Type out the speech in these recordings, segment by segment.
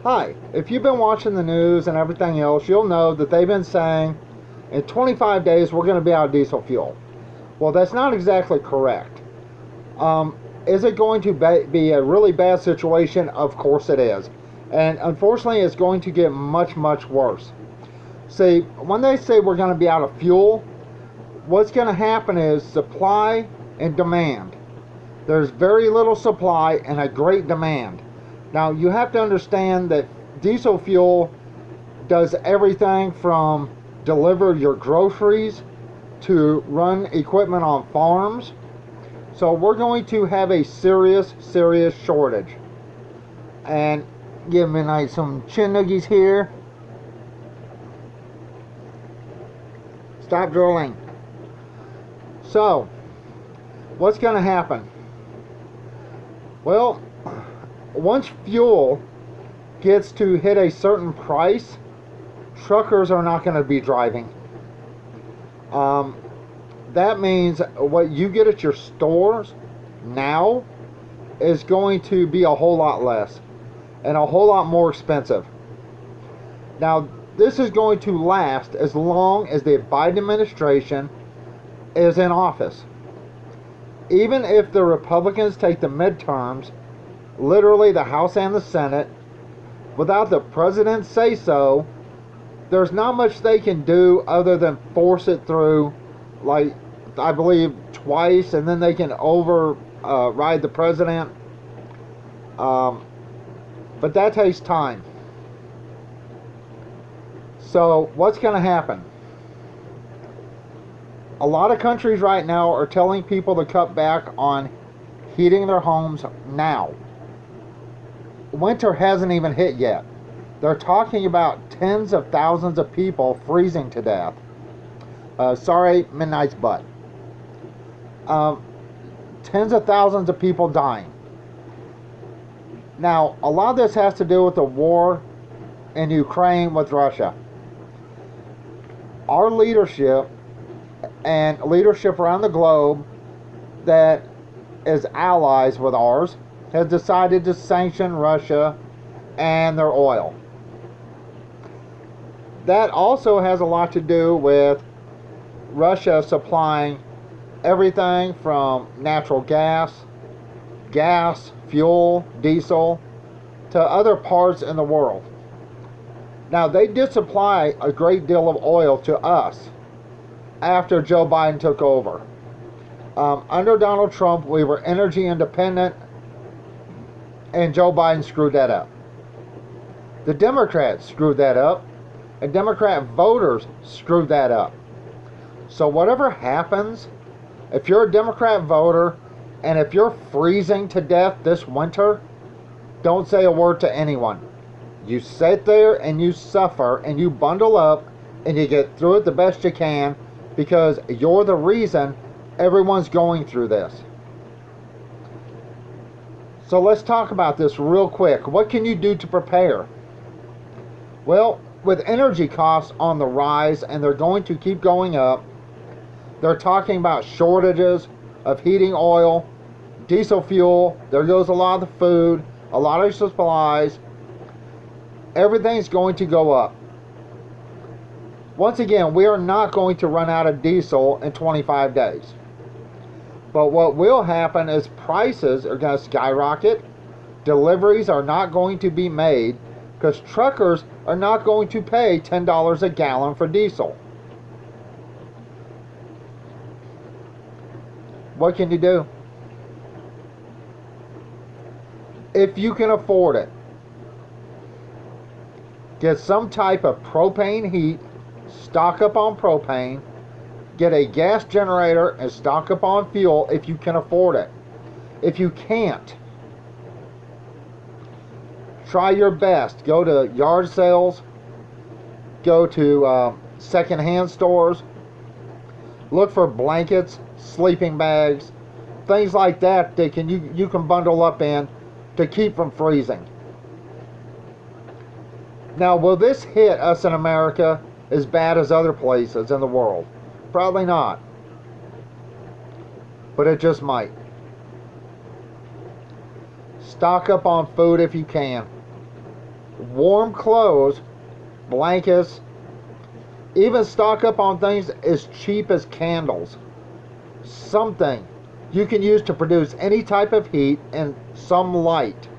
Hi, if you've been watching the news and everything else, you'll know that they've been saying in 25 days we're going to be out of diesel fuel. Well, that's not exactly correct. Is it going to be a really bad situation? Of course it is. And unfortunately, it's going to get much, much worse. See, when they say we're going to be out of fuel, what's going to happen is supply and demand. There's very little supply and a great demand. Now, you have to understand that diesel fuel does everything from deliver your groceries to run equipment on farms. So we're going to have a serious, serious shortage. And give me like some chin nuggies here. Stop drilling. So, what's going to happen? Well, once fuel gets to hit a certain price, truckers are not going to be driving. That means what you get at your stores now is going to be a whole lot less and a whole lot more expensive. Now, this is going to last as long as the Biden administration is in office. Even if the Republicans take the midterms, literally the House and the Senate, without the president say so, there's not much they can do other than force it through, like I believe twice, and then they can override the president. But that takes time. So what's going to happen? A lot of countries right now are telling people to cut back on heating their homes now. Winter hasn't even hit yet. They're talking about tens of thousands of people freezing to death. Sorry, Midnight's butt. Tens of thousands of people dying. Now, a lot of this has to do with the war in Ukraine with Russia. Our leadership and leadership around the globe that is allies with ours has decided to sanction Russia and their oil. That also has a lot to do with Russia supplying everything from natural gas, fuel, diesel, to other parts in the world. Now, they did supply a great deal of oil to us after Joe Biden took over. Under Donald Trump, we were energy independent, and Joe Biden screwed that up. The Democrats screwed that up, and Democrat voters screwed that up. So whatever happens, if you're a Democrat voter, and if you're freezing to death this winter, don't say a word to anyone. You sit there and you suffer and you bundle up and you get through it the best you can, because you're the reason everyone's going through this. So let's talk about this real quick. What can you do to prepare? Well, with energy costs on the rise, and they're going to keep going up, they're talking about shortages of heating oil, diesel fuel, there goes a lot of the food, a lot of supplies. Everything's going to go up. Once again, we are not going to run out of diesel in 25 days. But what will happen is prices are going to skyrocket. Deliveries are not going to be made because truckers are not going to pay $10 a gallon for diesel. What can you do? If you can afford it, get some type of propane heat, stock up on propane, get a gas generator and stock up on fuel if you can afford it. If you can't, try your best. Go to yard sales, go to secondhand stores, look for blankets, sleeping bags, things like that that you can bundle up in to keep from freezing. Now, will this hit us in America as bad as other places in the world? Probably not. But it just might. Stock up on food if you can. warm clothes, blankets, even stock up on things as cheap as candles. Something you can use to produce any type of heat and some light.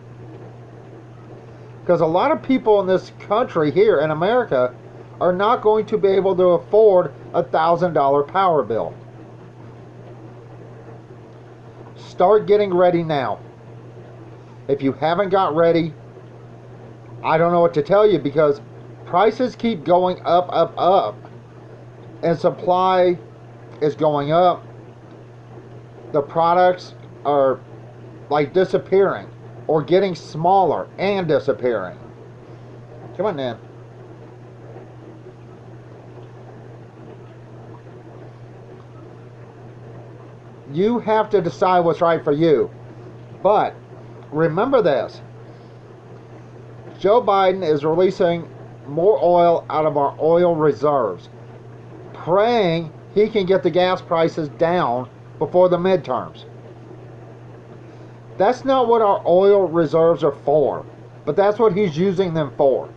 Because a lot of people in this country here in America are not going to be able to afford a $1,000 power bill. Start getting ready now. If you haven't got ready, I don't know what to tell you, because prices keep going up, up, up, and supply is going up. The products are like disappearing or getting smaller and disappearing. Come on, Nan. You have to decide what's right for you. But remember this. Joe Biden is releasing more oil out of our oil reserves, praying he can get the gas prices down before the midterms. That's not what our oil reserves are for, but that's what he's using them for.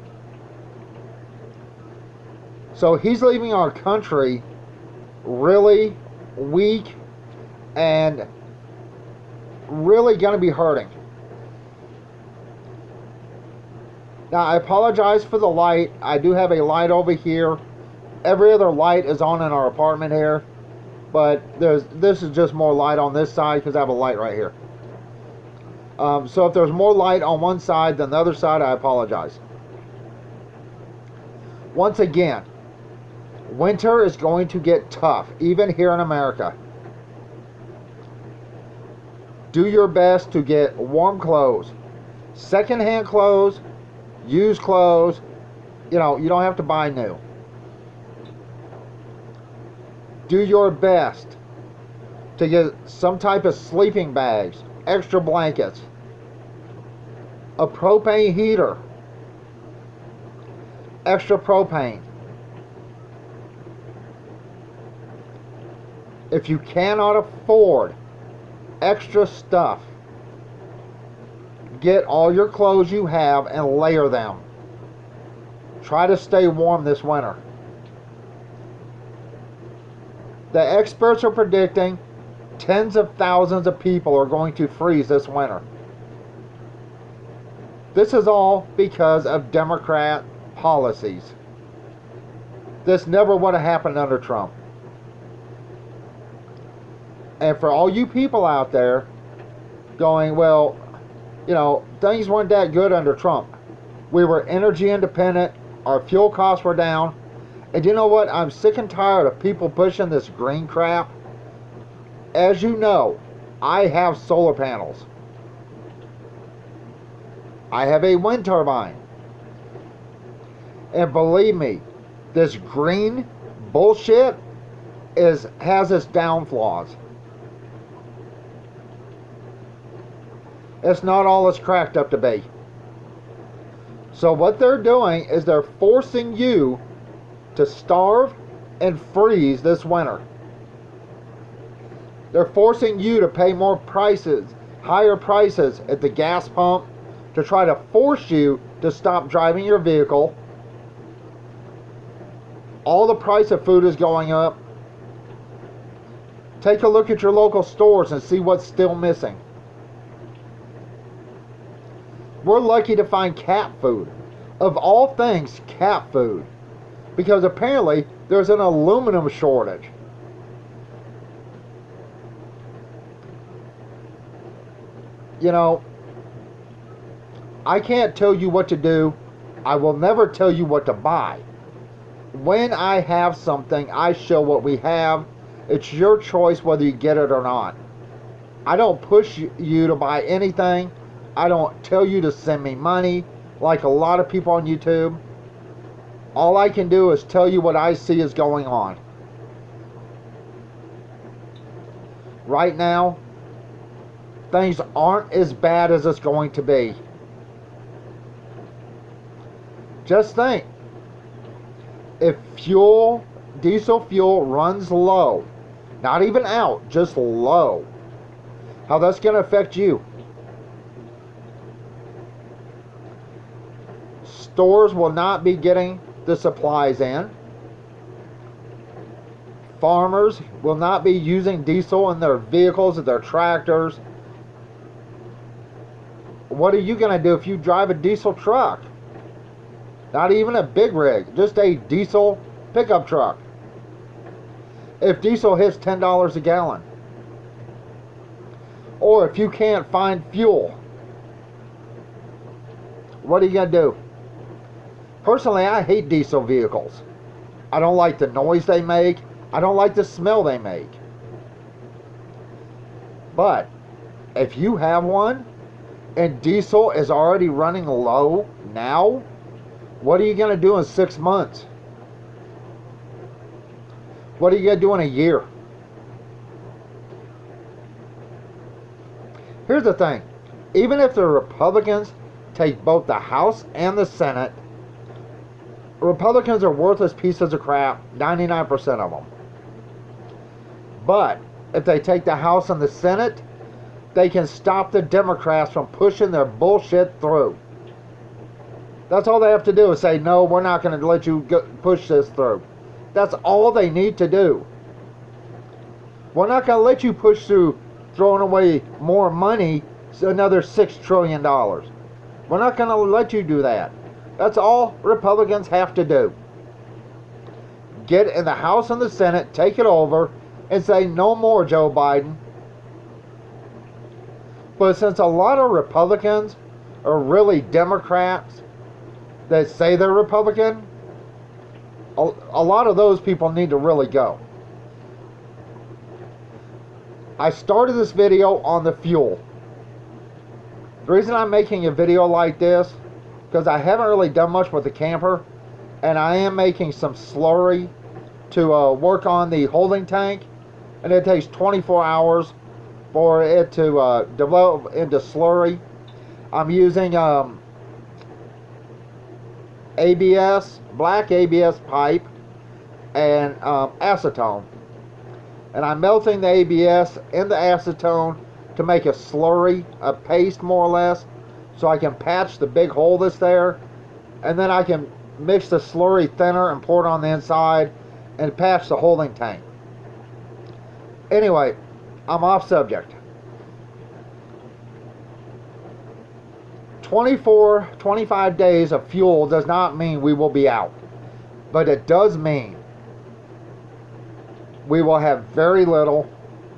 So he's leaving our country really weak and really going to be hurting. Now, I apologize for the light. I do have a light over here. Every other light is on in our apartment here, but this is just more light on this side because I have a light right here. So if there's more light on one side than the other side, I apologize. Once again, winter is going to get tough, even here in America. Do your best to get warm clothes, secondhand clothes, used clothes. You know, you don't have to buy new. Do your best to get some type of sleeping bags, extra blankets, a propane heater, extra propane. If you cannot afford extra stuff, get all your clothes you have and layer them. Try to stay warm this winter. The experts are predicting tens of thousands of people are going to freeze this winter. This is all because of Democrat policies. This never would have happened under Trump. And for all you people out there going, well, you know, things weren't that good under Trump. We were energy independent. Our fuel costs were down. And you know what? I'm sick and tired of people pushing this green crap. As you know, I have solar panels. I have a wind turbine. And believe me, this green bullshit has its downfalls. It's not all it's cracked up to be. So what they're doing is they're forcing you to starve and freeze this winter. They're forcing you to pay more prices, higher prices at the gas pump, to try to force you to stop driving your vehicle. All the price of food is going up. Take a look at your local stores and see what's still missing. We're lucky to find cat food. Of all things, cat food. Because apparently there's an aluminum shortage. You know, I can't tell you what to do. I will never tell you what to buy. When I have something, I show what we have. It's your choice whether you get it or not. I don't push you to buy anything. I don't tell you to send me money like a lot of people on YouTube. All I can do is tell you what I see is going on. Right now, things aren't as bad as it's going to be. Just think, if diesel fuel runs low, not even out, just low, how that's going to affect you. Stores will not be getting the supplies in. Farmers will not be using diesel in their vehicles, their tractors. What are you going to do if you drive a diesel truck? Not even a big rig, just a diesel pickup truck. If diesel hits $10 a gallon. Or if you can't find fuel, what are you going to do? Personally, I hate diesel vehicles. I don't like the noise they make. I don't like the smell they make. But if you have one and diesel is already running low now, what are you going to do in 6 months? What are you going to do in a year? Here's the thing. Even if the Republicans take both the House and the Senate, Republicans are worthless pieces of crap, 99% of them. But if they take the House and the Senate, they can stop the Democrats from pushing their bullshit through. That's all they have to do is say, no, we're not going to let you push this through. That's all they need to do. We're not going to let you push through throwing away more money, another $6 trillion. We're not going to let you do that. That's all Republicans have to do. Get in the House and the Senate, take it over, and say, no more, Joe Biden. But since a lot of Republicans are really Democrats that say they're Republican, a lot of those people need to really go. I started this video on the fuel. The reason I'm making a video like this, because I haven't really done much with the camper, and I am making some slurry to work on the holding tank, and it takes 24 hours for it to develop into slurry. I'm using ABS, black ABS pipe, and acetone. And I'm melting the ABS in the acetone to make a slurry, a paste more or less, so I can patch the big hole that's there, and then I can mix the slurry thinner and pour it on the inside and patch the holding tank. Anyway, I'm off subject. 25 days of fuel does not mean we will be out, but it does mean we will have very little,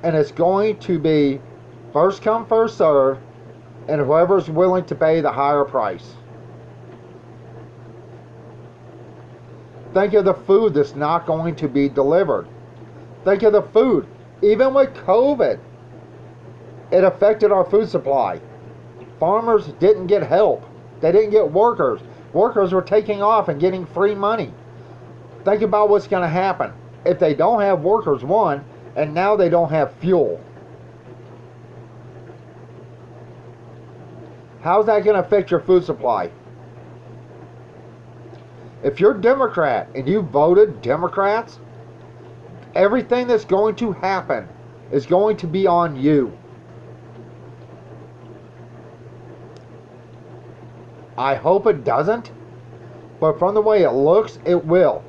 and it's going to be first come, first serve, and whoever's willing to pay the higher price. Think of the food that's not going to be delivered. Think of the food. Even with COVID, it affected our food supply. Farmers didn't get help. They didn't get workers. Workers were taking off and getting free money. Think about what's going to happen if they don't have workers, one, and now they don't have fuel. How's that going to affect your food supply? If you're Democrat and you voted Democrats, everything that's going to happen is going to be on you. I hope it doesn't, but from the way it looks, it will.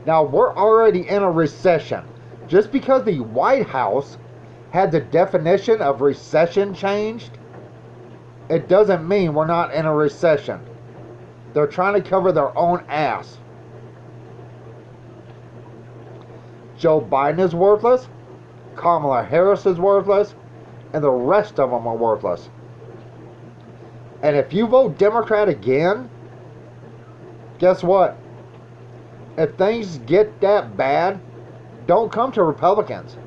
Now, we're already in a recession. Just because the White House had the definition of recession changed, it doesn't mean we're not in a recession. They're trying to cover their own ass. Joe Biden is worthless, Kamala Harris is worthless, and the rest of them are worthless. And if you vote Democrat again, guess what? If things get that bad, don't come to Republicans.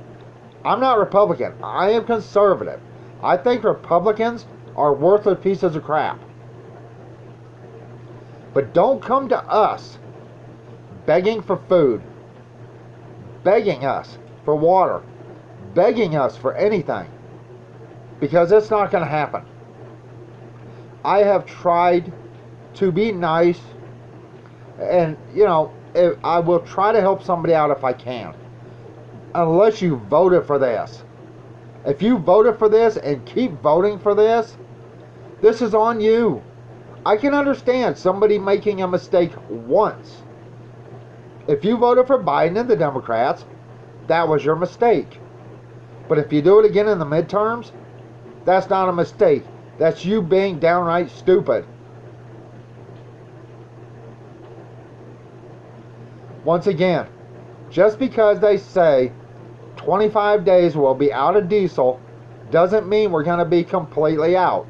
I'm not Republican. I am conservative. I think Republicans are worthless pieces of crap. But don't come to us begging for food, begging us for water, begging us for anything, because it's not going to happen. I have tried to be nice, and I will try to help somebody out if I can, unless you voted for this. If you voted for this and keep voting for this, this is on you. I can understand somebody making a mistake once. If you voted for Biden and the Democrats, that was your mistake. But if you do it again in the midterms, that's not a mistake. That's you being downright stupid. Once again, just because they say 25 days will be out of diesel doesn't mean we're going to be completely out.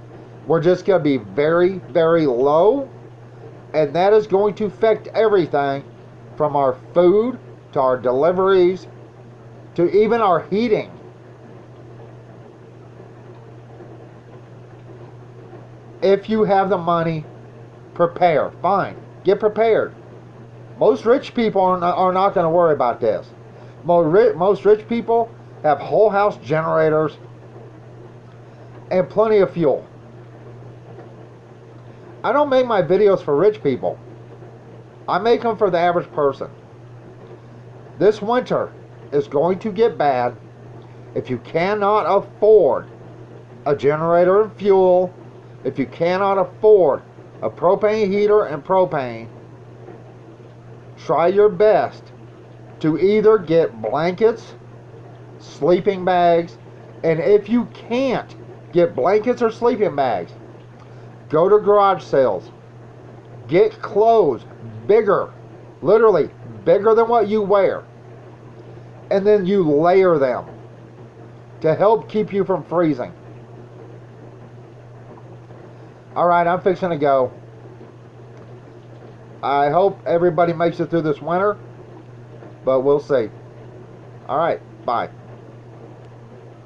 We're just going to be very, very low, and that is going to affect everything from our food to our deliveries to even our heating. If you have the money, prepare. Fine. Get prepared. Most rich people are not going to worry about this. Most rich people have whole house generators and plenty of fuel. I don't make my videos for rich people. I make them for the average person. This winter is going to get bad. If you cannot afford a generator and fuel, if you cannot afford a propane heater and propane, try your best to either get blankets, sleeping bags, and if you can't get blankets or sleeping bags, go to garage sales. Get clothes bigger, literally bigger than what you wear, and then you layer them to help keep you from freezing. Alright, I'm fixing to go. I hope everybody makes it through this winter, but we'll see. Alright, bye.